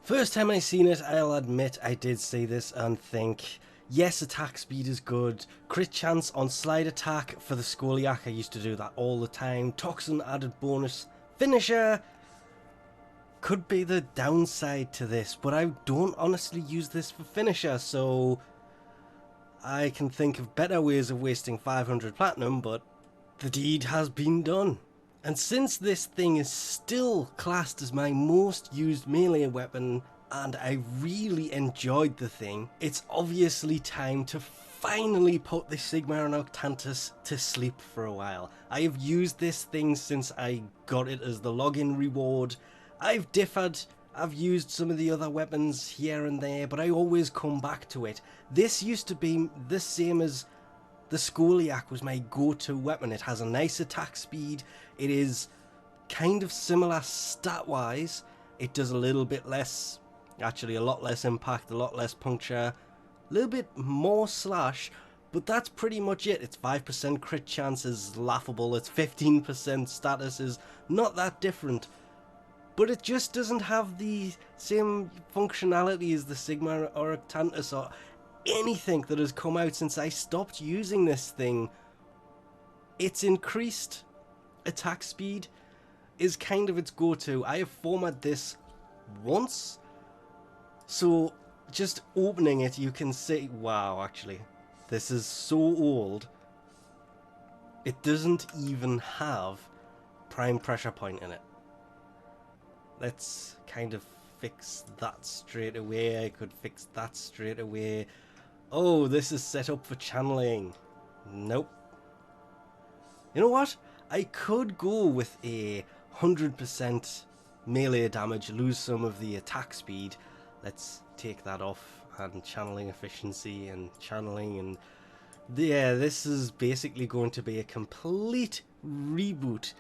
First time I seen it, I'll admit I did see this and think, yes, attack speed is good. Crit chance on slide attack for the Scoliac, I used to do that all the time. Toxin added bonus. Finisher could be the downside to this, but I don't honestly use this for finisher, so I can think of better ways of wasting 500 platinum, but the deed has been done. And since this thing is still classed as my most used melee weapon, and I really enjoyed the thing, it's obviously time to finally put the Sigma and Octantis to sleep for a while. I have used this thing since I got it as the login reward. I've differed, I've used some of the other weapons here and there, but I always come back to it. This used to be the same as the Scoliac was my go-to weapon. It has a nice attack speed. It is kind of similar stat-wise. It does a little bit less, actually a lot less impact, a lot less puncture, a little bit more slash, but that's pretty much it. It's 5% crit chance is laughable. It's 15% status is not that different. But it just doesn't have the same functionality as the Sigma or Octantis or anything that has come out since I stopped using this thing. Its increased attack speed is kind of its go-to. I have formatted this once, so just opening it you can see, wow, actually, this is so old. It doesn't even have prime pressure point in it. Let's kind of fix that straight away. I could fix that straight away. Oh, this is set up for channeling. Nope. You know what? I could go with a 100% melee damage, lose some of the attack speed. Let's take that off, and channeling efficiency and channeling, and yeah, this is basically going to be a complete reboot.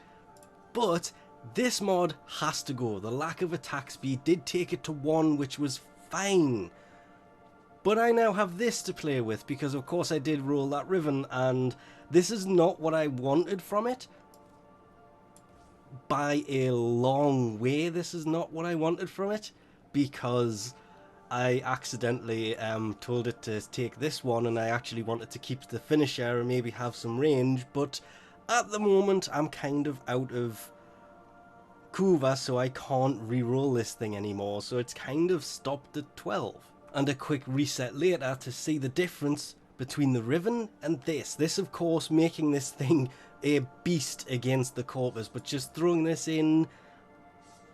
But this mod has to go. The lack of attack speed did take it to 1, which was fine. But I now have this to play with because of course I did roll that Riven, and this is not what I wanted from it. By a long way, this is not what I wanted from it, because I accidentally told it to take this one, and I actually wanted to keep the finisher and maybe have some range, but at the moment I'm kind of out of Kuva, so I can't re-roll this thing anymore, so it's kind of stopped at 12. And a quick reset later to see the difference between the Riven and this. This, of course, making this thing a beast against the Corpus, but just throwing this in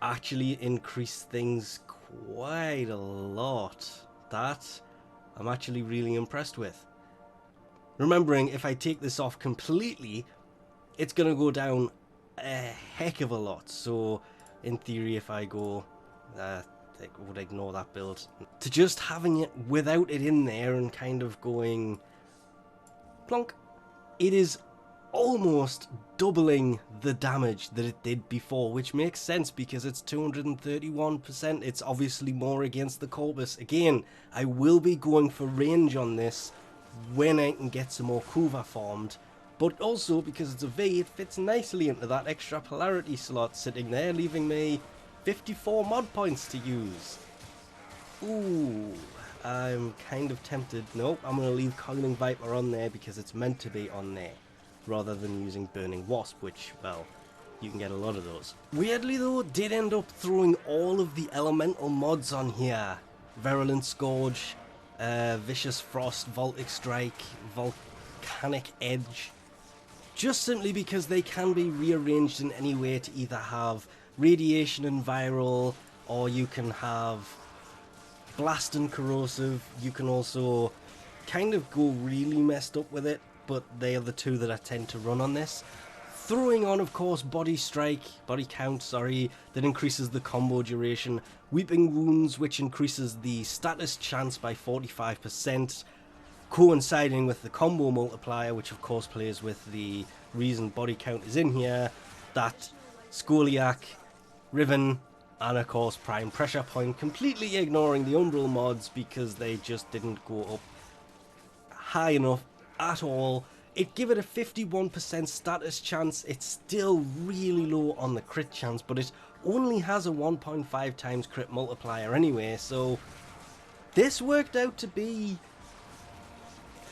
actually increased things quite a lot. That I'm actually really impressed with. Remembering, if I take this off completely, it's going to go down a heck of a lot. So in theory, if I go I would ignore that build to just having it without it in there and kind of going plonk, it is almost doubling the damage that it did before, which makes sense because it's 231%. It's obviously more against the Corpus. Again, I will be going for range on this when I can get some more Kuva formed, but also because it's a V, it fits nicely into that extra polarity slot sitting there, leaving me 54 mod points to use. Ooh, I'm kind of tempted. Nope, I'm going to leave Coiling Viper on there because it's meant to be on there, rather than using Burning Wasp, which, well, you can get a lot of those. Weirdly though, did end up throwing all of the elemental mods on here. Virulent Scourge, Vicious Frost, Voltic Strike, Volcanic Edge, just simply because they can be rearranged in any way to either have Radiation and Viral, or you can have Blast and Corrosive. You can also kind of go really messed up with it, but they are the two that I tend to run on this. Throwing on, of course, Body Count, that increases the combo duration. Weeping Wounds, which increases the status chance by 45%. Coinciding with the combo multiplier, which of course plays with the reason Body Count is in here. That Scoliac, Riven, and of course Prime Pressure Point, completely ignoring the Umbral mods because they just didn't go up high enough at all. It give it a 51% status chance. It's still really low on the crit chance, but it only has a 1.5 times crit multiplier anyway, so this worked out to be,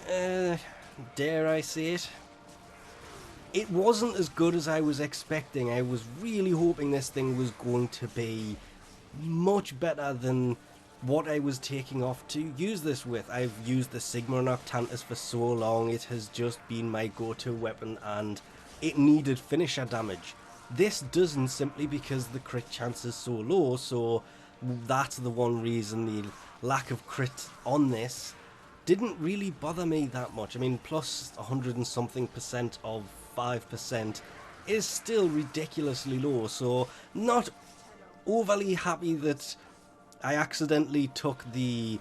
dare I say it, it wasn't as good as I was expecting. I was really hoping this thing was going to be much better than what I was taking off to use this with. I've used the Sigma and Octantis for so long, it has just been my go-to weapon and it needed finisher damage. This doesn't, simply because the crit chance is so low, so that's the one reason the lack of crit on this didn't really bother me that much. I mean, plus 100 and something percent of 5% is still ridiculously low, so not overly happy that I accidentally took the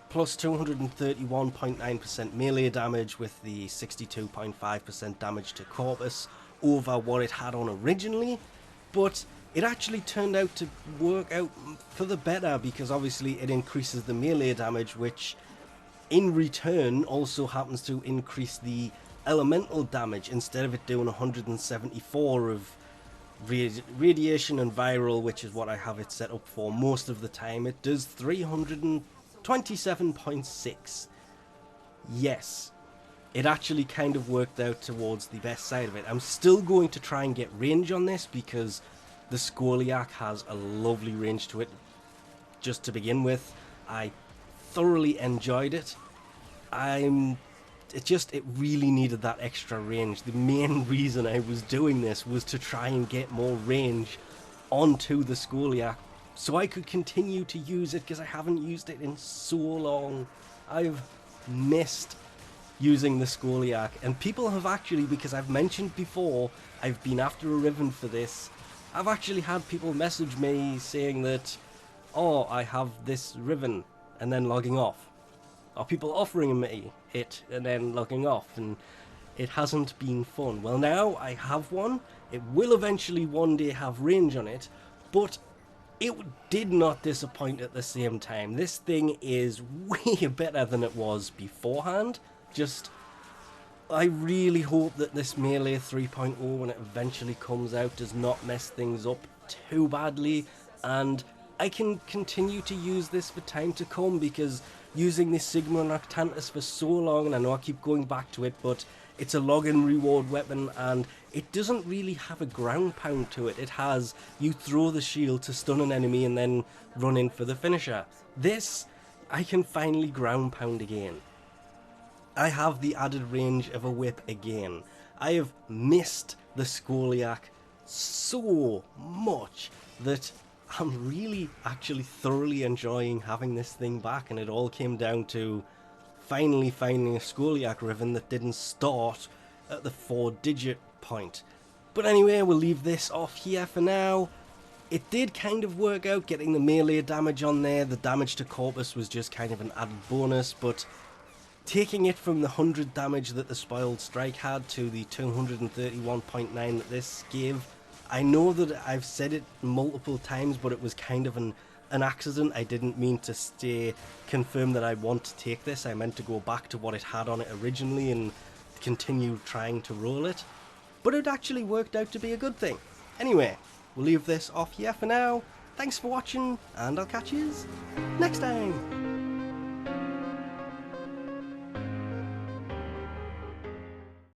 plus 231.9% melee damage with the 62.5% damage to Corpus over what it had on originally, but it actually turned out to work out for the better, because obviously it increases the melee damage, which in return also happens to increase the elemental damage. Instead of it doing 174 of radiation and viral, which is what I have it set up for most of the time, it does 327.6. Yes, it actually kind of worked out towards the best side of it. I'm still going to try and get range on this, because the Scoliac has a lovely range to it just to begin with. I thoroughly enjoyed it. It really needed that extra range. The main reason I was doing this was to try and get more range onto the Scoliac so I could continue to use it, because I haven't used it in so long. I've missed using the Scoliac, and people have actually, because I've mentioned before, I've been after a Rivened for this, I've actually had people message me saying that, oh, I have this Riven, and then logging off. Or people offering me it and then logging off, and it hasn't been fun. Well, now I have one. It will eventually one day have range on it, but it did not disappoint at the same time. This thing is way better than it was beforehand. Just, I really hope that this Melee 3.0, when it eventually comes out, does not mess things up too badly, and I can continue to use this for time to come, because using this Sigma and Octantis for so long, and I know I keep going back to it, but it's a login reward weapon, and it doesn't really have a ground pound to it. It has, you throw the shield to stun an enemy and then run in for the finisher. This, I can finally ground pound again. I have the added range of a whip again. I have missed the Scoliac so much that I'm really actually thoroughly enjoying having this thing back, and it all came down to finally finding a Scoliac Riven that didn't start at the 4-digit point. But anyway, we'll leave this off here for now. It did kind of work out getting the melee damage on there. The damage to Corpus was just kind of an added bonus, but taking it from the 100 damage that the Spoiled Strike had to the 231.9 that this gave, I know that I've said it multiple times, but it was kind of an accident. I didn't mean to confirm that I want to take this. I meant to go back to what it had on it originally and continue trying to roll it. But it actually worked out to be a good thing. Anyway, we'll leave this off here for now. Thanks for watching, and I'll catch you next time.